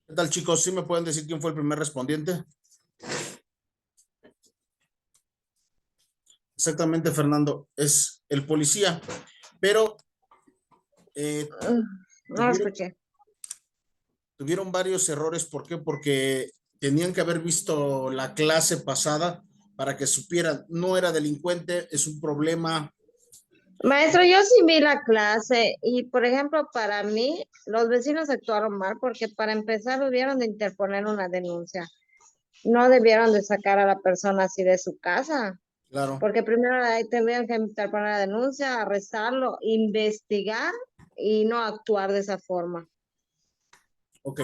¿Qué tal, chicos? ¿Sí me pueden decir quién fue el primer respondiente? Exactamente, Fernando, es el policía, pero eh, No tuvieron, escuché. tuvieron varios errores. ¿Por qué? Porque tenían que haber visto la clase pasada para que supieran, no era delincuente, es un problema. Maestro, yo sí vi la clase y, por ejemplo, para mí, los vecinos actuaron mal porque para empezar debieron de interponer una denuncia. No debieron de sacar a la persona así de su casa, Claro, porque primero ahí tendrían que interponer la denuncia, arrestarlo, investigar y no actuar de esa forma. ok.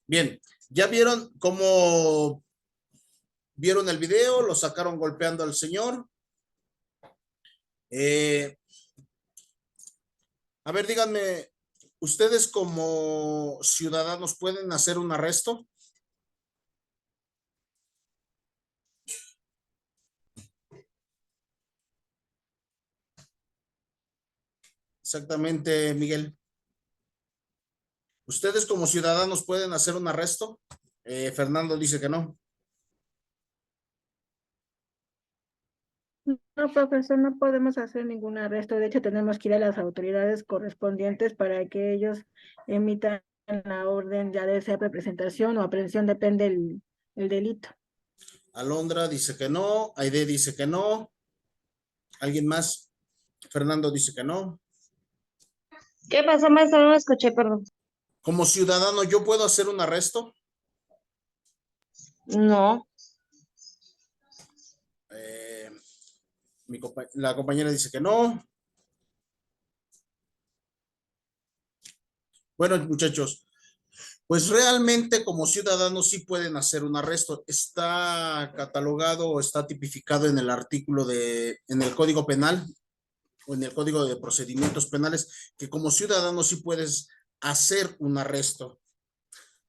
Bien, ¿ya vieron el video? Lo sacaron golpeando al señor. Eh, a ver, díganme, ¿ustedes como ciudadanos pueden hacer un arresto? Exactamente, Miguel. ¿Ustedes como ciudadanos pueden hacer un arresto? Fernando dice que no. No, profesor, no podemos hacer ningún arresto. De hecho, tenemos que ir a las autoridades correspondientes para que ellos emitan la orden, ya de sea presentación o aprehensión, depende el delito. Alondra dice que no. Aide dice que no. ¿Alguien más? Fernando dice que no. ¿Qué pasó, maestro? No escuché, perdón. Como ciudadano, ¿yo puedo hacer un arresto? No. Eh, la compañera dice que no. Bueno, muchachos, pues realmente como ciudadanos sí pueden hacer un arresto. Está catalogado o está tipificado en el artículo en el Código Penal o en el Código de Procedimientos Penales, que como ciudadano sí puedes hacer un arresto.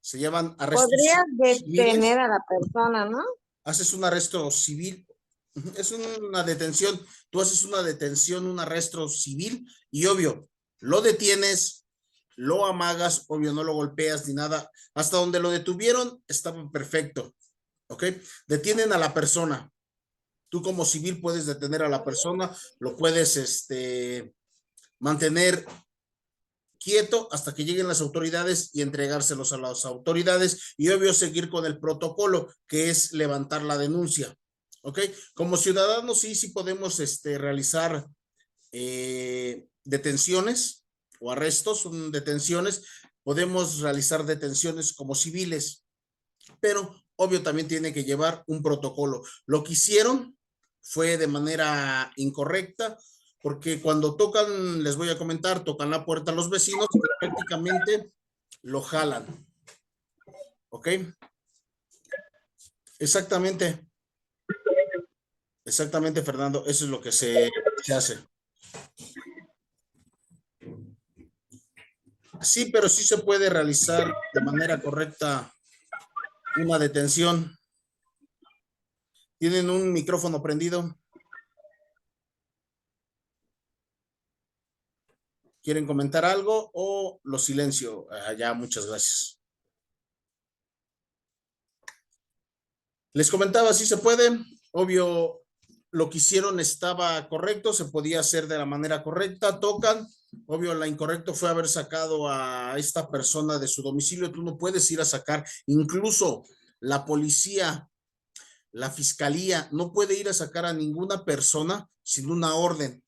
Se llaman arrestos Podrías detener civiles. a la persona, ¿no? Haces un arresto civil, es una detención. Tú haces una detención, un arresto civil, y obvio, lo detienes, lo amagas, obvio, no lo golpeas ni nada. Hasta donde lo detuvieron estaba perfecto, ¿ok? Detienen a la persona. Tú como civil puedes detener a la persona, lo puedes mantener quieto hasta que lleguen las autoridades y entregárselos a las autoridades, y obvio seguir con el protocolo, que es levantar la denuncia. ¿Ok? Como ciudadanos sí podemos realizar detenciones o arrestos, son detenciones. Podemos realizar detenciones como civiles, pero obvio también tiene que llevar un protocolo. Lo que hicieron fue de manera incorrecta, porque cuando tocan, les voy a comentar, tocan la puerta a los vecinos y prácticamente lo jalan. ¿Ok? Exactamente, exactamente, Fernando, eso es lo que se hace. Sí, pero sí se puede realizar de manera correcta una detención. ¿Tienen un micrófono prendido? ¿Quieren comentar algo o lo silencio? Ya, muchas gracias. Les comentaba, sí se puede. Obvio, lo que hicieron estaba correcto, se podía hacer de la manera correcta. Tocan. Obvio, la incorrecto fue haber sacado a esta persona de su domicilio. Tú no puedes ir a sacar, incluso la policía, la fiscalía, no puede ir a sacar a ninguna persona sin una orden.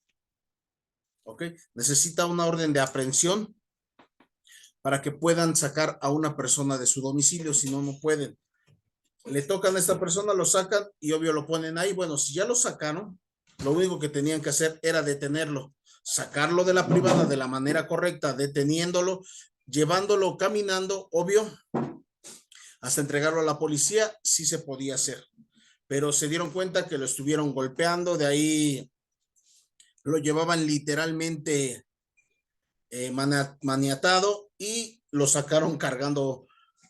¿Ok? Necesita una orden de aprehensión para que puedan sacar a una persona de su domicilio, si no, no pueden. Le tocan a esta persona, lo sacan y obvio lo ponen ahí. Bueno, si ya lo sacaron, lo único que tenían que hacer era detenerlo, sacarlo de la privada de la manera correcta, deteniéndolo, llevándolo caminando, obvio, hasta entregarlo a la policía. Sí se podía hacer, pero se dieron cuenta que lo estuvieron golpeando, de ahí lo llevaban literalmente maniatado y lo sacaron cargando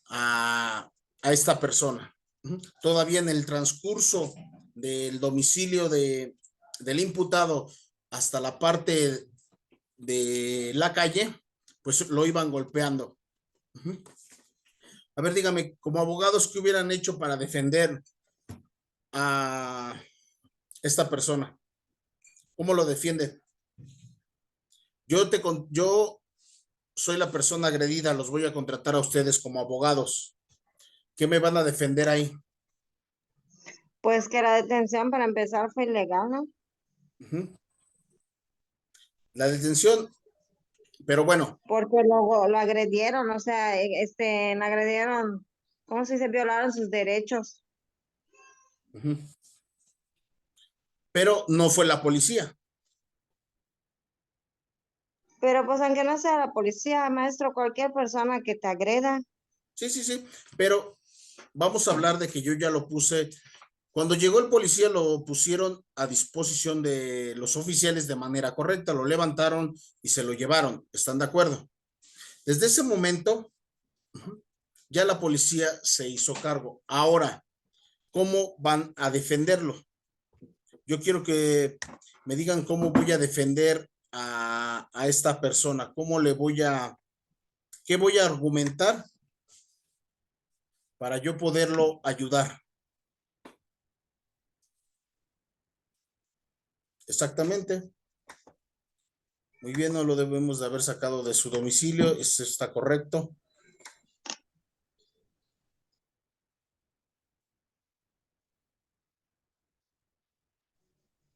a esta persona. Todavía en el transcurso del domicilio del imputado hasta la parte de la calle, pues lo iban golpeando. A ver, dígame, como abogados, ¿qué hubieran hecho para defender a esta persona? ¿Cómo lo defienden? Yo soy la persona agredida, los voy a contratar a ustedes como abogados. ¿Qué me van a defender ahí? Pues que la detención para empezar fue ilegal, ¿no? Ujú. La detención, pero bueno, Porque lo agredieron, o sea, le agredieron, ¿cómo se dice? Violaron sus derechos. ujú, pero no fue la policía. Pero pues aunque no sea la policía, maestro, cualquier persona que te agreda, Sí, sí, sí, pero vamos a hablar de que yo ya lo puse. Cuando llegó el policía, lo pusieron a disposición de los oficiales de manera correcta, lo levantaron y se lo llevaron. ¿Están de acuerdo? Desde ese momento, ya la policía se hizo cargo. Ahora, ¿cómo van a defenderlo? Yo quiero que me digan cómo voy a defender a esta persona, qué voy a argumentar para yo poderlo ayudar. Exactamente. Muy bien, no lo debemos de haber sacado de su domicilio, eso está correcto.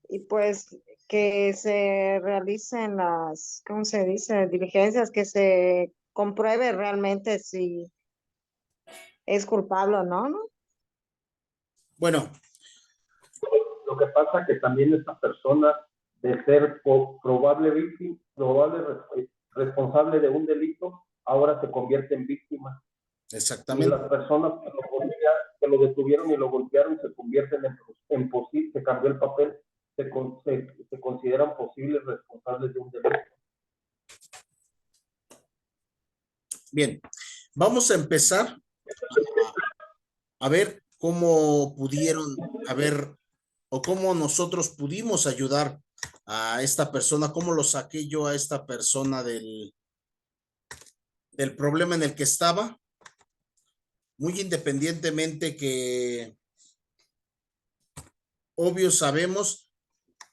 y pues que se realicen las, ¿cómo se dice? Diligencias, que se compruebe realmente si es culpable o no, ¿no? Bueno, Lo que pasa que también esta persona, de ser probable víctima, responsable de un delito, ahora se convierte en víctima. Y exactamente. las personas que lo detuvieron y lo golpearon se convierten en posible, se cambió el papel, se consideran posibles responsables de un delito. Bien, vamos a empezar a ver cómo pudieron haber o cómo nosotros pudimos ayudar a esta persona, cómo lo saqué yo a esta persona del problema en el que estaba, muy independientemente que obvio sabemos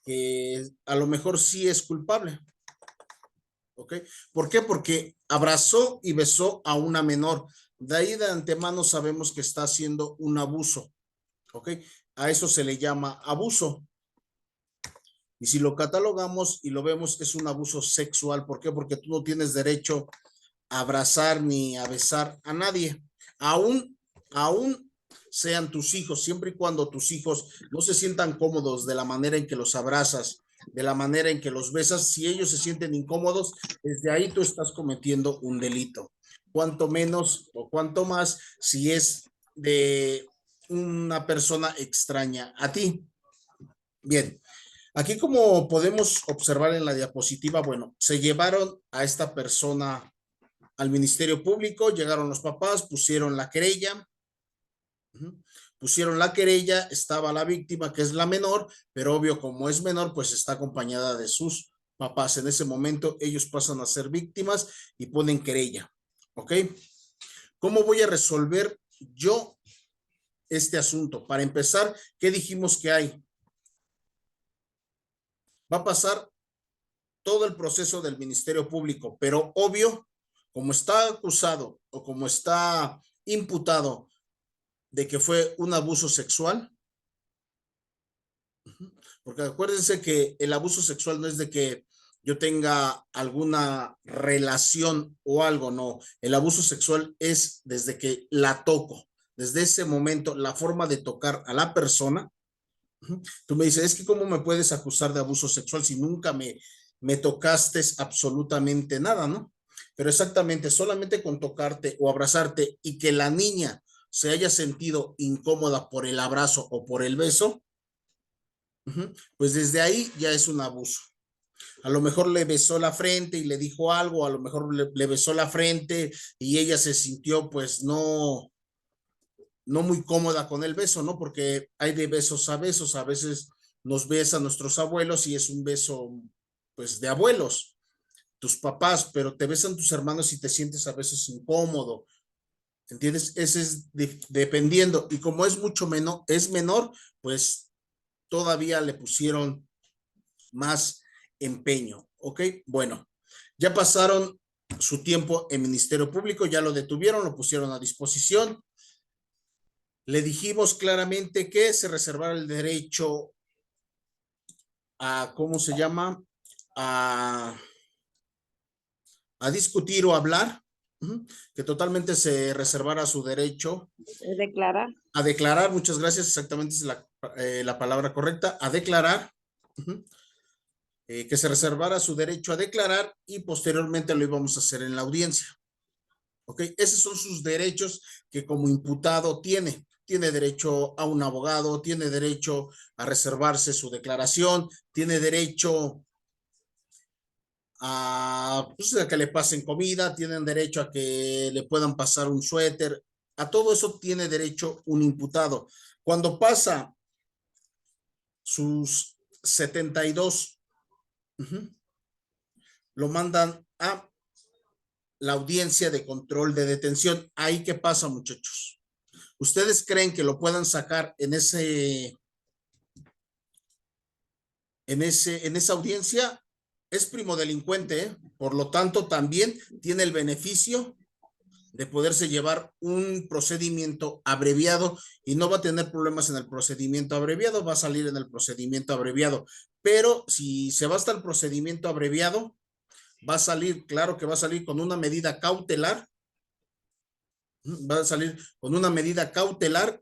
que a lo mejor sí es culpable. ¿Ok? ¿Por qué? Porque abrazó y besó a una menor. De ahí de antemano sabemos que está haciendo un abuso. ¿Ok? A eso se le llama abuso. Y si lo catalogamos y lo vemos, es un abuso sexual. ¿Por qué? Porque tú no tienes derecho a abrazar ni a besar a nadie. Aún sean tus hijos, siempre y cuando tus hijos no se sientan cómodos de la manera en que los abrazas, de la manera en que los besas, si ellos se sienten incómodos, desde ahí tú estás cometiendo un delito. Cuanto menos o cuanto más si es de una persona extraña a ti. Bien, aquí como podemos observar en la diapositiva, bueno, se llevaron a esta persona al Ministerio Público, llegaron los papás, pusieron la querella, estaba la víctima, que es la menor, pero obvio, como es menor, pues está acompañada de sus papás. En ese momento, ellos pasan a ser víctimas y ponen querella, ¿ok? ¿Cómo voy a resolver yo este asunto? Para empezar, ¿qué dijimos que hay? Va a pasar todo el proceso del Ministerio Público, pero obvio, como está acusado o como está imputado de que fue un abuso sexual, porque acuérdense que el abuso sexual no es de que yo tenga alguna relación o algo, no. El abuso sexual es desde que la toco, desde ese momento, la forma de tocar a la persona. Tú me dices, es que ¿cómo me puedes acusar de abuso sexual si nunca me tocaste absolutamente nada, ¿no? Pero exactamente, solamente con tocarte o abrazarte y que la niña se haya sentido incómoda por el abrazo o por el beso, pues desde ahí ya es un abuso. A lo mejor le besó la frente y le dijo algo, a lo mejor le besó la frente y ella se sintió pues no muy cómoda con el beso, ¿no? Porque hay de besos, a veces nos besan nuestros abuelos y es un beso pues de abuelos, tus papás, pero te besan tus hermanos y te sientes a veces incómodo. ¿Entiendes? Ese es dependiendo. Y como es mucho menor, pues todavía le pusieron más empeño. ¿Ok? Bueno, ya pasaron su tiempo en Ministerio Público, ya lo detuvieron, lo pusieron a disposición. Le dijimos claramente que se reservara el derecho a, ¿cómo se llama? A discutir o hablar, que totalmente se reservara su derecho Declarar. a declarar, muchas gracias, exactamente es la palabra correcta, a declarar, que se reservara su derecho a declarar y posteriormente lo íbamos a hacer en la audiencia. ¿Ok? Esos son sus derechos que como imputado tiene. Tiene derecho a un abogado, tiene derecho a reservarse su declaración, tiene derecho pues, a que le pasen comida, tienen derecho a que le puedan pasar un suéter, a todo eso tiene derecho un imputado. Cuando pasa sus 72, lo mandan a la audiencia de control de detención. ¿Ahí qué pasa, muchachos? ¿Ustedes creen que lo puedan sacar en esa audiencia? Es primodelincuente, ¿eh? Por lo tanto, también tiene el beneficio de poderse llevar un procedimiento abreviado y no va a tener problemas en el procedimiento abreviado, va a salir en el procedimiento abreviado. Pero si se va hasta el procedimiento abreviado, va a salir, claro que va a salir con una medida cautelar, va a salir con una medida cautelar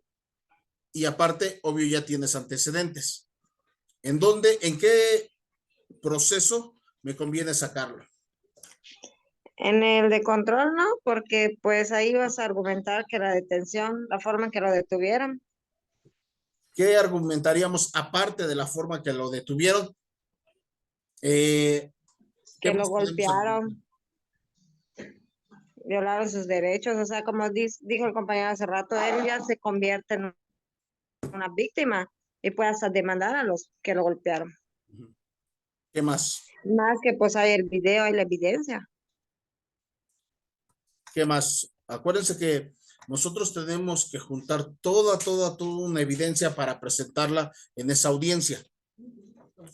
y aparte, obvio, ya tienes antecedentes. ¿En dónde, en qué proceso me conviene sacarlo? En el de control, no, porque pues ahí vas a argumentar que la detención, la forma en que lo detuvieron, ¿Qué argumentaríamos aparte de la forma que lo detuvieron? ¿Qué que lo más podemos argumentar? golpearon, violaron sus derechos, o sea, como dijo el compañero hace rato, él ya se convierte en una víctima y puede hasta demandar a los que lo golpearon. ¿Qué más? Más que pues hay el video, hay la evidencia. ¿Qué más? Acuérdense que nosotros tenemos que juntar toda una evidencia para presentarla en esa audiencia.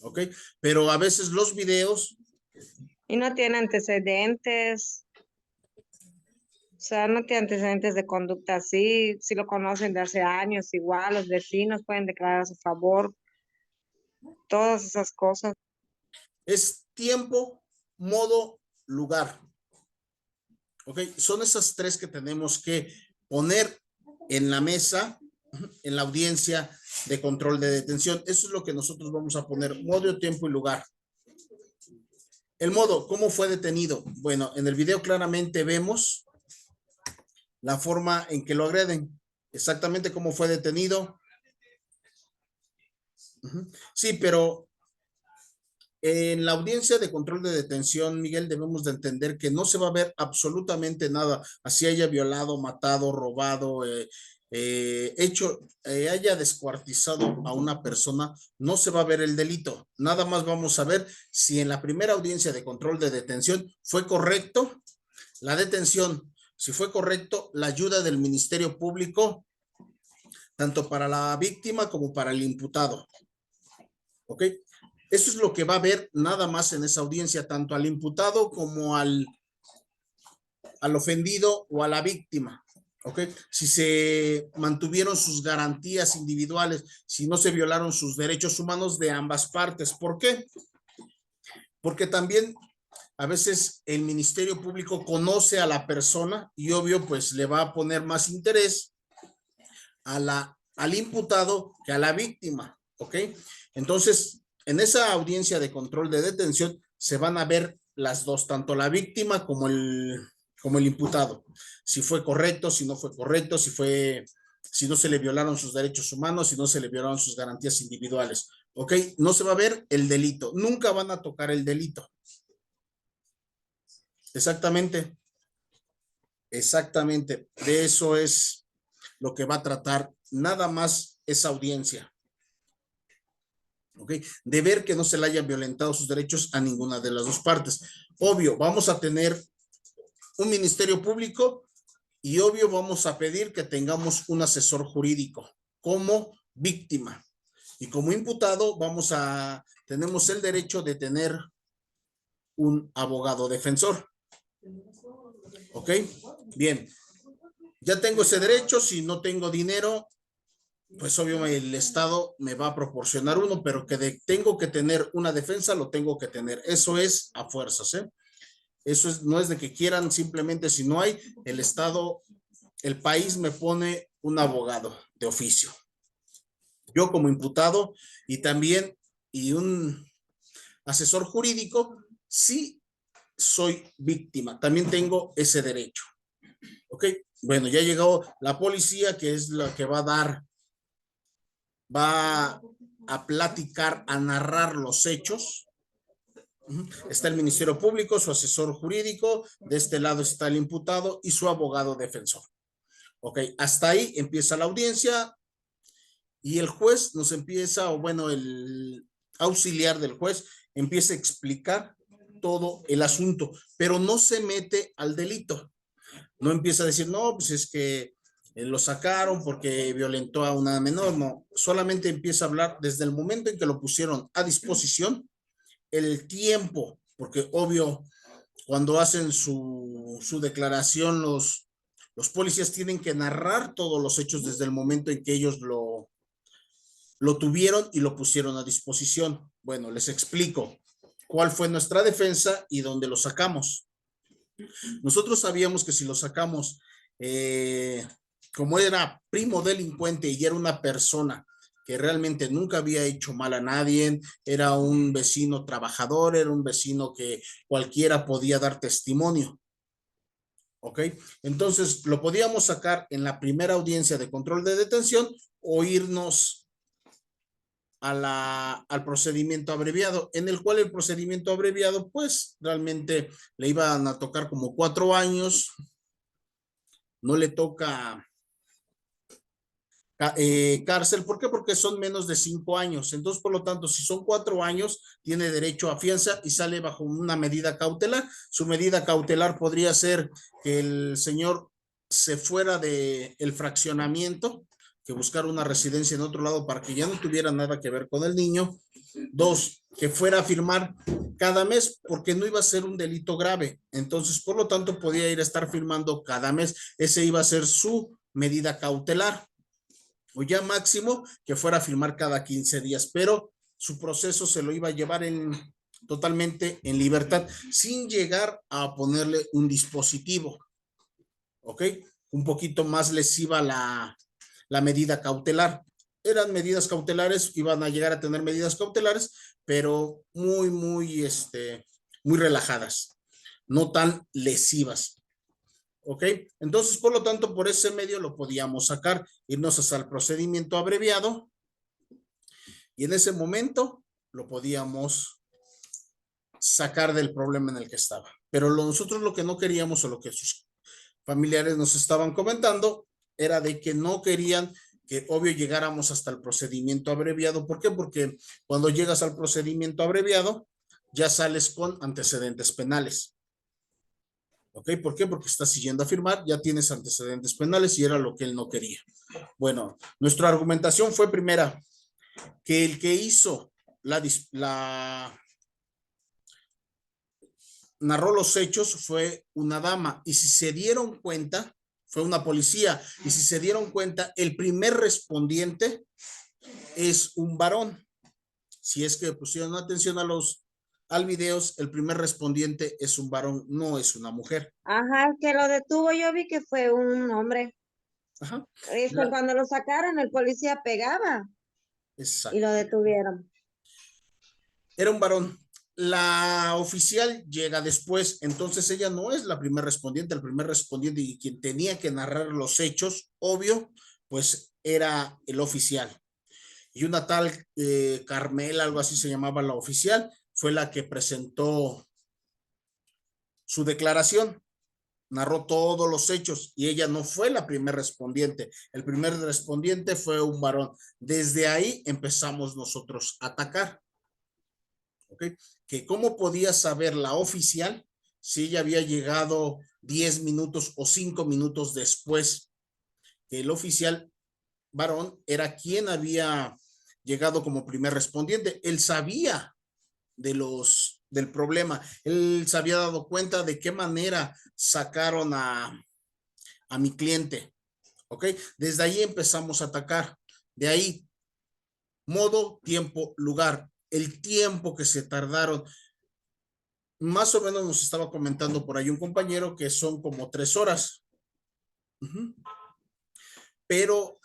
¿Ok? Pero a veces los videos, Y no tiene antecedentes, o sea, no tiene antecedentes de conducta así, si lo conocen de hace años, igual los vecinos pueden declarar a su favor, todas esas cosas. es tiempo, modo, lugar. ¿Ok? Son esas tres que tenemos que poner en la mesa, en la audiencia de control de detención. Eso es lo que nosotros vamos a poner, modo, tiempo y lugar. El modo, ¿cómo fue detenido? Bueno, en el video claramente vemos la forma en que lo agreden, exactamente cómo fue detenido. Sí, pero en la audiencia de control de detención, Miguel, debemos de entender que no se va a ver absolutamente nada, así haya violado, matado, robado, haya descuartizado a una persona, no se va a ver el delito. Nada más vamos a ver si en la primera audiencia de control de detención fue correcto la detención, si fue correcto la ayuda del Ministerio Público, tanto para la víctima como para el imputado. ¿Ok? Eso es lo que va a ver nada más en esa audiencia, tanto al imputado como al ofendido o a la víctima. ¿Ok? Si se mantuvieron sus garantías individuales, si no se violaron sus derechos humanos de ambas partes. ¿Por qué? Porque también a veces el Ministerio Público conoce a la persona y obvio pues le va a poner más interés al imputado que a la víctima. ¿Ok? Entonces, en esa audiencia de control de detención se van a ver las dos, tanto la víctima como el imputado. Si fue correcto, si no fue correcto, si no se le violaron sus derechos humanos, si no se le violaron sus garantías individuales. ¿Ok? No se va a ver el delito. Nunca van a tocar el delito. Exactamente. Exactamente. De eso es lo que va a tratar nada más esa audiencia. ¿Ok? De ver que no se le hayan violentado sus derechos a ninguna de las dos partes. Obvio, vamos a tener un Ministerio Público y obvio vamos a pedir que tengamos un asesor jurídico como víctima. Y como imputado tenemos el derecho de tener un abogado defensor. ¿Ok? Bien. Ya tengo ese derecho. Si no tengo dinero, pues obvio el Estado me va a proporcionar uno, pero que tengo que tener una defensa, lo tengo que tener. Eso es a fuerzas, ¿eh? Eso no es de que quieran, simplemente si no hay, el Estado, el país me pone un abogado de oficio. Yo como imputado y también un asesor jurídico, sí soy víctima, también tengo ese derecho. ¿Ok? Bueno, ya llegó la policía, que es la que va a platicar, a narrar los hechos. Está el Ministerio Público, su asesor jurídico, de este lado está el imputado y su abogado defensor. Ok, hasta ahí empieza la audiencia y el juez nos empieza, o bueno, el auxiliar del juez empieza a explicar todo el asunto, pero no se mete al delito. No empieza a decir, no, pues es que lo sacaron porque violentó a una menor, no. Solamente empieza a hablar desde el momento en que lo pusieron a disposición, el tiempo, porque obvio, cuando hacen su declaración, los policías tienen que narrar todos los hechos desde el momento en que ellos lo tuvieron y lo pusieron a disposición. Bueno, les explico cuál fue nuestra defensa y dónde lo sacamos. Nosotros sabíamos que si lo sacamos, como era primo delincuente y era una persona que realmente nunca había hecho mal a nadie, era un vecino trabajador, era un vecino que cualquiera podía dar testimonio. ¿Ok? Entonces, lo podíamos sacar en la primera audiencia de control de detención o irnos al procedimiento abreviado, en el cual el procedimiento abreviado, pues, realmente le iban a tocar como 4 años, no le toca cárcel. ¿Por qué? Porque son menos de 5 años. Entonces, por lo tanto, si son 4 años, tiene derecho a fianza y sale bajo una medida cautelar. Su medida cautelar podría ser que el señor se fuera del fraccionamiento, que buscara una residencia en otro lado para que ya no tuviera nada que ver con el niño. 2, que fuera a firmar cada mes, porque no iba a ser un delito grave. Entonces, por lo tanto, podía ir a estar firmando cada mes. Ese iba a ser su medida cautelar. O ya máximo que fuera a firmar cada 15 días, pero su proceso se lo iba a llevar totalmente en libertad, sin llegar a ponerle un dispositivo. ¿Ok? Un poquito más lesiva la medida cautelar. Eran medidas cautelares, iban a llegar a tener medidas cautelares, pero muy relajadas, no tan lesivas. ¿Ok? Entonces, por lo tanto, por ese medio lo podíamos sacar, irnos hasta el procedimiento abreviado y en ese momento lo podíamos sacar del problema en el que estaba. Pero nosotros lo que no queríamos, o lo que sus familiares nos estaban comentando, era de que no querían que obvio llegáramos hasta el procedimiento abreviado. ¿Por qué? Porque cuando llegas al procedimiento abreviado, ya sales con antecedentes penales. ¿Ok? ¿Por qué? Porque estás siguiendo a firmar, ya tienes antecedentes penales y era lo que él no quería. Bueno, nuestra argumentación fue primera, que el que hizo narró los hechos fue una dama, y si se dieron cuenta, fue una policía, y si se dieron cuenta, el primer respondiente es un varón. Si es que pusieron atención al video, el primer respondiente es un varón, no es una mujer. Ajá, el que lo detuvo yo vi que fue un hombre. Ajá. Cuando lo sacaron, el policía pegaba Exacto. y lo detuvieron. Era un varón. La oficial llega después, entonces ella no es la primer respondiente. El primer respondiente y quien tenía que narrar los hechos, obvio, pues era el oficial. Y una tal Carmela, algo así se llamaba la oficial, fue la que presentó su declaración, narró todos los hechos y ella no fue la primer respondiente. El primer respondiente fue un varón. Desde ahí empezamos nosotros a atacar. ¿Ok? Que cómo podía saber la oficial si ella había llegado 10 minutos o 5 minutos después. El oficial varón era quien había llegado como primer respondiente. Él sabía del problema. Él se había dado cuenta de qué manera sacaron a mi cliente. ¿Ok? Desde ahí empezamos a atacar. De ahí, modo, tiempo, lugar. El tiempo que se tardaron. Más o menos nos estaba comentando por ahí un compañero que son como 3 horas. Pero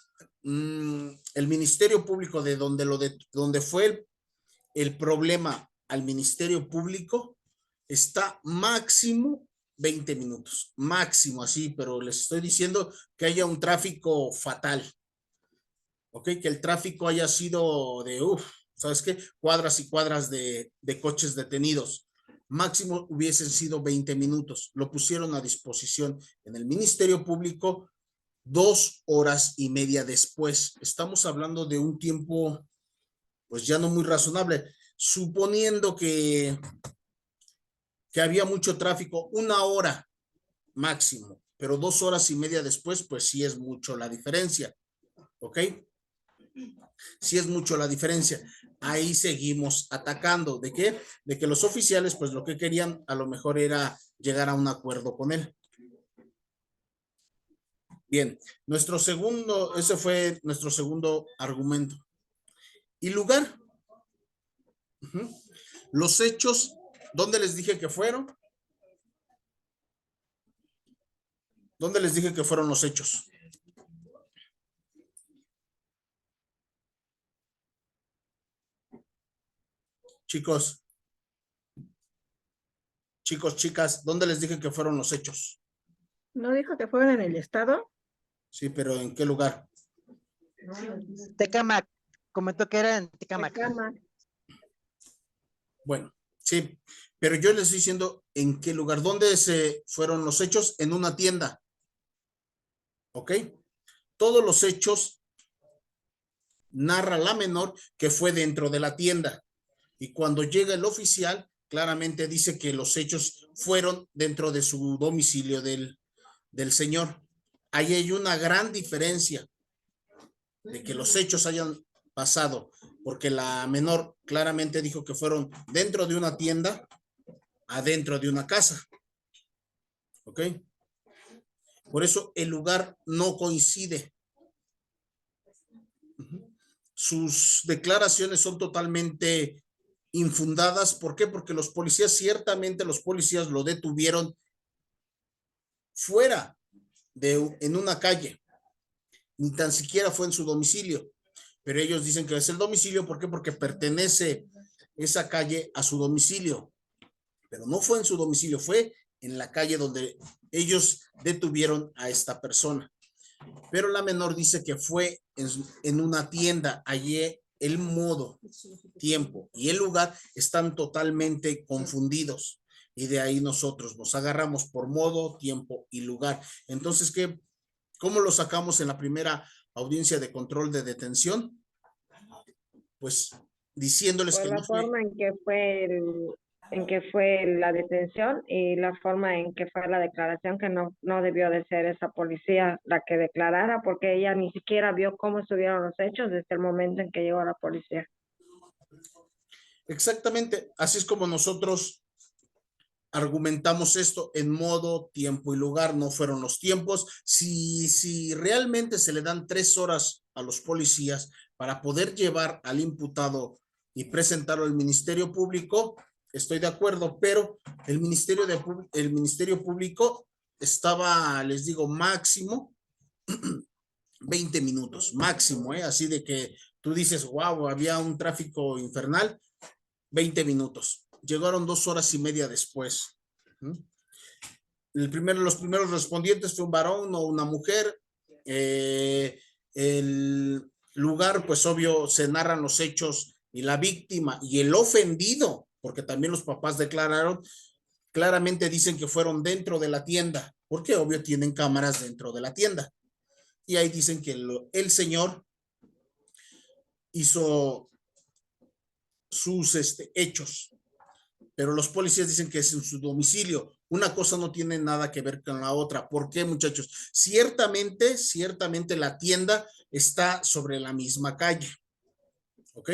el Ministerio Público de donde fue el problema al Ministerio Público está máximo 20 minutos, máximo así, pero les estoy diciendo que haya un tráfico fatal, ¿ok? Que el tráfico haya sido de, ¿sabes qué? Cuadras y cuadras de coches detenidos. Máximo hubiesen sido 20 minutos. Lo pusieron a disposición en el Ministerio Público 2 horas y media después. Estamos hablando de un tiempo, pues ya no muy razonable, suponiendo que había mucho tráfico, 1 hora máximo, pero 2 horas y media después, pues sí es mucho la diferencia, ¿ok? Sí es mucho la diferencia. Ahí seguimos atacando. ¿De qué? De que los oficiales, pues lo que querían a lo mejor era llegar a un acuerdo con él. Bien, ese fue nuestro segundo argumento. ¿Y lugar? Los hechos, ¿dónde les dije que fueron? ¿Dónde les dije que fueron los hechos? Chicos, chicas, ¿dónde les dije que fueron los hechos? ¿No dijo que fueron en el estado? Sí, pero ¿en qué lugar? Tecámac, comentó que era en Tecámac. Bueno, sí, pero yo les estoy diciendo en qué lugar, dónde se fueron los hechos, en una tienda. ¿Ok? Todos los hechos narra la menor que fue dentro de la tienda. Y cuando llega el oficial, claramente dice que los hechos fueron dentro de su domicilio del señor. Ahí hay una gran diferencia de que los hechos hayan pasado, porque la menor claramente dijo que fueron dentro de una tienda, adentro de una casa. ¿Ok? Por eso el lugar no coincide. Sus declaraciones son totalmente infundadas. ¿Por qué? Porque ciertamente los policías lo detuvieron fuera en una calle. Ni tan siquiera fue en su domicilio. Pero ellos dicen que es el domicilio. ¿Por qué? Porque pertenece esa calle a su domicilio. Pero no fue en su domicilio, fue en la calle donde ellos detuvieron a esta persona. Pero la menor dice que fue en una tienda. Allí el modo, tiempo y el lugar están totalmente confundidos. Y de ahí nosotros nos agarramos por modo, tiempo y lugar. Entonces, ¿cómo lo sacamos en la primera audiencia de control de detención? Pues diciéndoles Por que la no fue. forma en que fue la detención y la forma en que fue la declaración, que no debió de ser esa policía la que declarara, porque ella ni siquiera vio cómo estuvieron los hechos desde el momento en que llegó la policía. Exactamente, así es como nosotros argumentamos esto en modo, tiempo y lugar. No fueron los tiempos. Si realmente se le dan 3 horas a los policías para poder llevar al imputado y presentarlo al Ministerio Público, estoy de acuerdo, pero el Ministerio Público estaba, les digo, máximo 20 minutos, máximo, así de que tú dices, wow, había un tráfico infernal, 20 minutos. Llegaron 2 horas y media después. Los primeros respondientes fue un varón o una mujer. El lugar, pues obvio, se narran los hechos y la víctima y el ofendido, porque también los papás declararon, claramente dicen que fueron dentro de la tienda, porque obvio tienen cámaras dentro de la tienda. Y ahí dicen que el señor hizo sus hechos. pero los policías dicen que es en su domicilio. Una cosa no tiene nada que ver con la otra. ¿Por qué, muchachos? Ciertamente la tienda está sobre la misma calle. ¿Ok?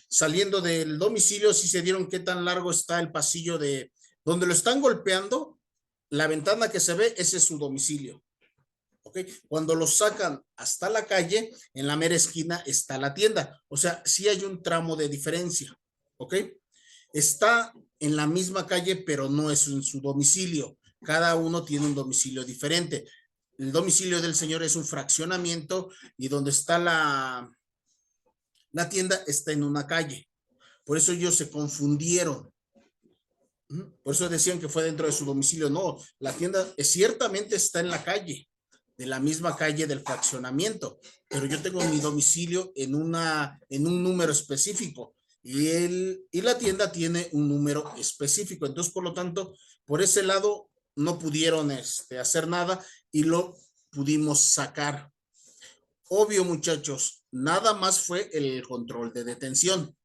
Saliendo del domicilio, si se dieron qué tan largo está el pasillo de donde lo están golpeando, la ventana que se ve, ese es su domicilio. ¿Ok? Cuando lo sacan hasta la calle, en la mera esquina está la tienda. O sea, sí hay un tramo de diferencia. ¿Ok? Está en la misma calle, pero no es en su domicilio. Cada uno tiene un domicilio diferente. El domicilio del señor es un fraccionamiento y donde está la tienda está en una calle. Por eso ellos se confundieron. Por eso decían que fue dentro de su domicilio. No, la tienda ciertamente está en la calle, de la misma calle del fraccionamiento, pero yo tengo mi domicilio en un número específico y la tienda tiene un número específico. Entonces, por lo tanto, por ese lado no pudieron hacer nada y lo pudimos sacar. Obvio, muchachos, nada más fue el control de detención.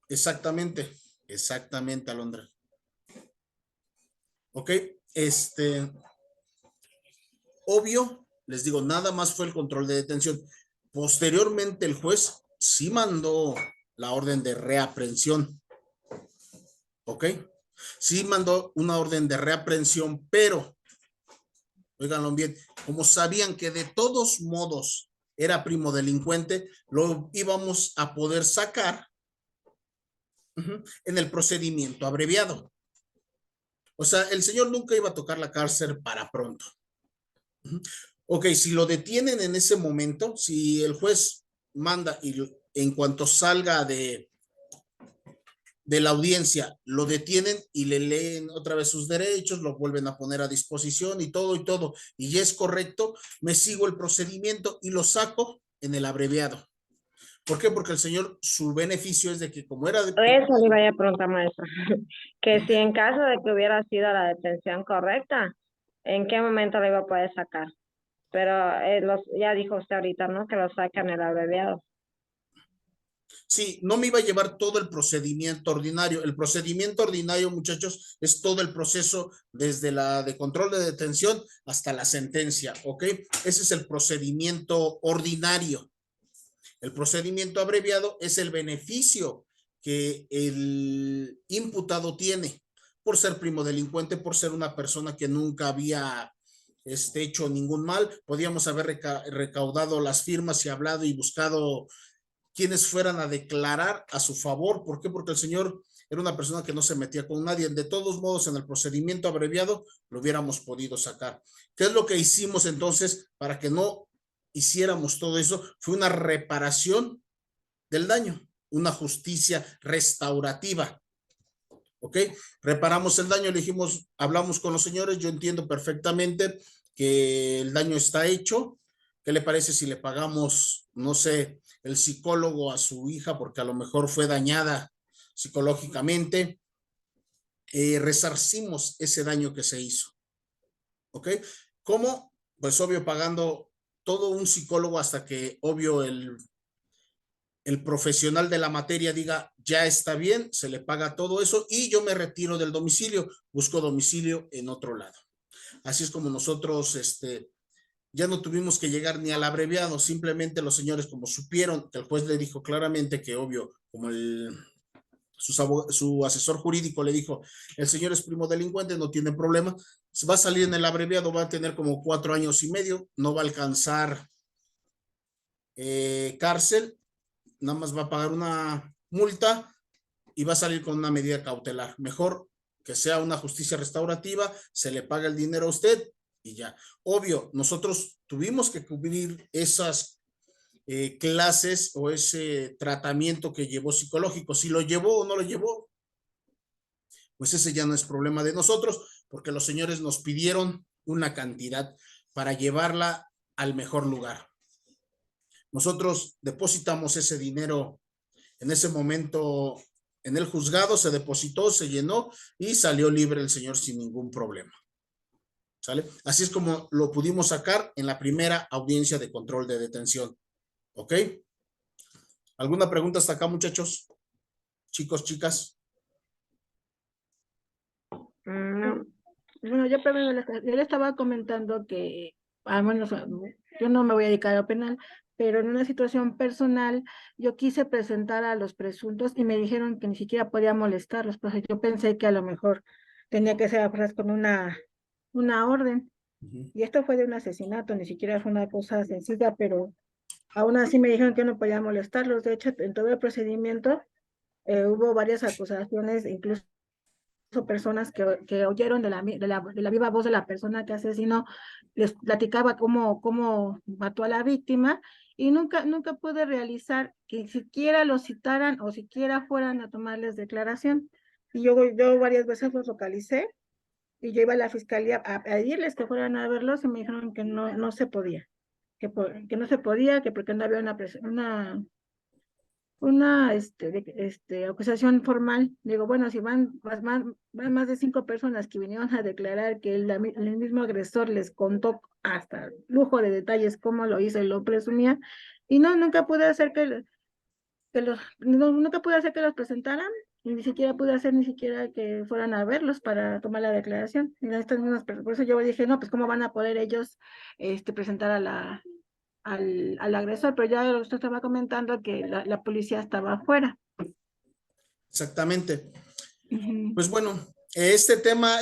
Exactamente, Alondra. Ok, obvio, les digo, nada más fue el control de detención. Posteriormente, el juez sí mandó la orden de reaprehensión. Ok, sí mandó una orden de reaprehensión, pero, óiganlo bien, como sabían que de todos modos era primo delincuente, lo íbamos a poder sacar en el procedimiento abreviado. O sea, el señor nunca iba a tocar la cárcel para pronto. Ok, si lo detienen en ese momento, si el juez manda y en cuanto salga de la audiencia, lo detienen y le leen otra vez sus derechos, lo vuelven a poner a disposición y todo, y ya es correcto, me sigo el procedimiento y lo saco en el abreviado. ¿Por qué? Porque el señor, su beneficio es de que como era... Eso le iba a preguntar, maestra, que si en caso de que hubiera sido la detención correcta, ¿en qué momento lo iba a poder sacar? Pero ya dijo usted ahorita, ¿no? Que lo sacan el abreviado. Sí, no me iba a llevar todo el procedimiento ordinario. El procedimiento ordinario, muchachos, es todo el proceso desde la de control de detención hasta la sentencia, ¿ok? Ese es el procedimiento ordinario. El procedimiento abreviado es el beneficio que el imputado tiene por ser primo delincuente, por ser una persona que nunca había hecho ningún mal. Podíamos haber recaudado las firmas y hablado y buscado quienes fueran a declarar a su favor. ¿Por qué? Porque el señor era una persona que no se metía con nadie. De todos modos, en el procedimiento abreviado lo hubiéramos podido sacar. ¿Qué es lo que hicimos entonces para que no hiciéramos todo eso? Fue una reparación del daño, una justicia restaurativa. ¿Ok? Reparamos el daño, le dijimos, hablamos con los señores, yo entiendo perfectamente que el daño está hecho. ¿Qué le parece si le pagamos, no sé, el psicólogo a su hija porque a lo mejor fue dañada psicológicamente? Resarcimos ese daño que se hizo. ¿Ok? ¿Cómo? Pues obvio pagando todo un psicólogo hasta que obvio el profesional de la materia diga ya está bien, se le paga todo eso y yo me retiro del domicilio, busco domicilio en otro lado. Así es como nosotros ya no tuvimos que llegar ni al abreviado, simplemente los señores como supieron que el juez le dijo claramente que obvio, como su asesor jurídico le dijo, el señor es primo delincuente, no tiene problema, va a salir en el abreviado, va a tener como 4 años y medio, no va a alcanzar cárcel, nada más va a pagar una multa y va a salir con una medida cautelar. Mejor que sea una justicia restaurativa, se le paga el dinero a usted y ya. Obvio, nosotros tuvimos que cubrir esas clases o ese tratamiento que llevó psicológico. Si lo llevó o no lo llevó, pues ese ya no es problema de nosotros, porque los señores nos pidieron una cantidad para llevarla al mejor lugar. Nosotros depositamos ese dinero en ese momento en el juzgado, se depositó, se llenó y salió libre el señor sin ningún problema. ¿Sale? Así es como lo pudimos sacar en la primera audiencia de control de detención. ¿Ok? ¿Alguna pregunta hasta acá, muchachos? chicos, chicas? No. Bueno, yo primero yo le estaba comentando que, bueno, yo no me voy a dedicar a lo penal, pero en una situación personal, yo quise presentar a los presuntos y me dijeron que ni siquiera podía molestarlos, pues yo pensé que a lo mejor tenía que ser a fuerzas con una orden. Ujú. Y esto fue de un asesinato, ni siquiera fue una cosa sencilla, pero aún así me dijeron que no podía molestarlos. De hecho, en todo el procedimiento hubo varias acusaciones, incluso personas que oyeron de la viva voz de la persona que asesinó, les platicaba cómo mató a la víctima, y nunca pude realizar que siquiera los citaran o siquiera fueran a tomarles declaración. Y yo varias veces los localicé, y yo iba a la fiscalía a pedirles que fueran a verlos, y me dijeron que no se podía, que no se podía, que porque no había una acusación formal. Digo, bueno, si van más de 5 personas que vinieron a declarar que el mismo agresor les contó hasta lujo de detalles cómo lo hizo y lo presumía, y nunca pude hacer nunca pude hacer que los presentaran, y ni siquiera pude hacer ni siquiera que fueran a verlos para tomar la declaración. Y estas mismas por eso yo dije, no, pues cómo van a poder ellos presentar al agresor, pero ya usted estaba comentando que la policía estaba afuera. Exactamente. Ujú. Pues bueno, este tema,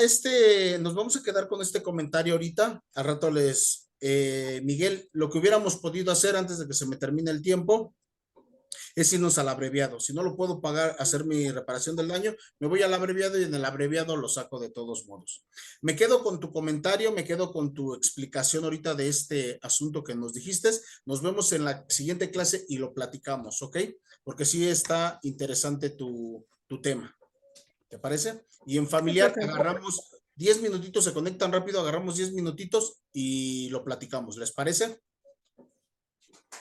nos vamos a quedar con este comentario ahorita. Al rato Miguel, lo que hubiéramos podido hacer antes de que se me termine el tiempo es irnos al abreviado. Si no lo puedo pagar, hacer mi reparación del daño, me voy al abreviado y en el abreviado lo saco de todos modos. Me quedo con tu comentario, me quedo con tu explicación ahorita de este asunto que nos dijiste. Nos vemos en la siguiente clase y lo platicamos, ¿ok? Porque sí está interesante tu tema. ¿Te parece? Y en familiar agarramos 10 minutitos, se conectan rápido, agarramos 10 minutitos y lo platicamos. ¿Les parece?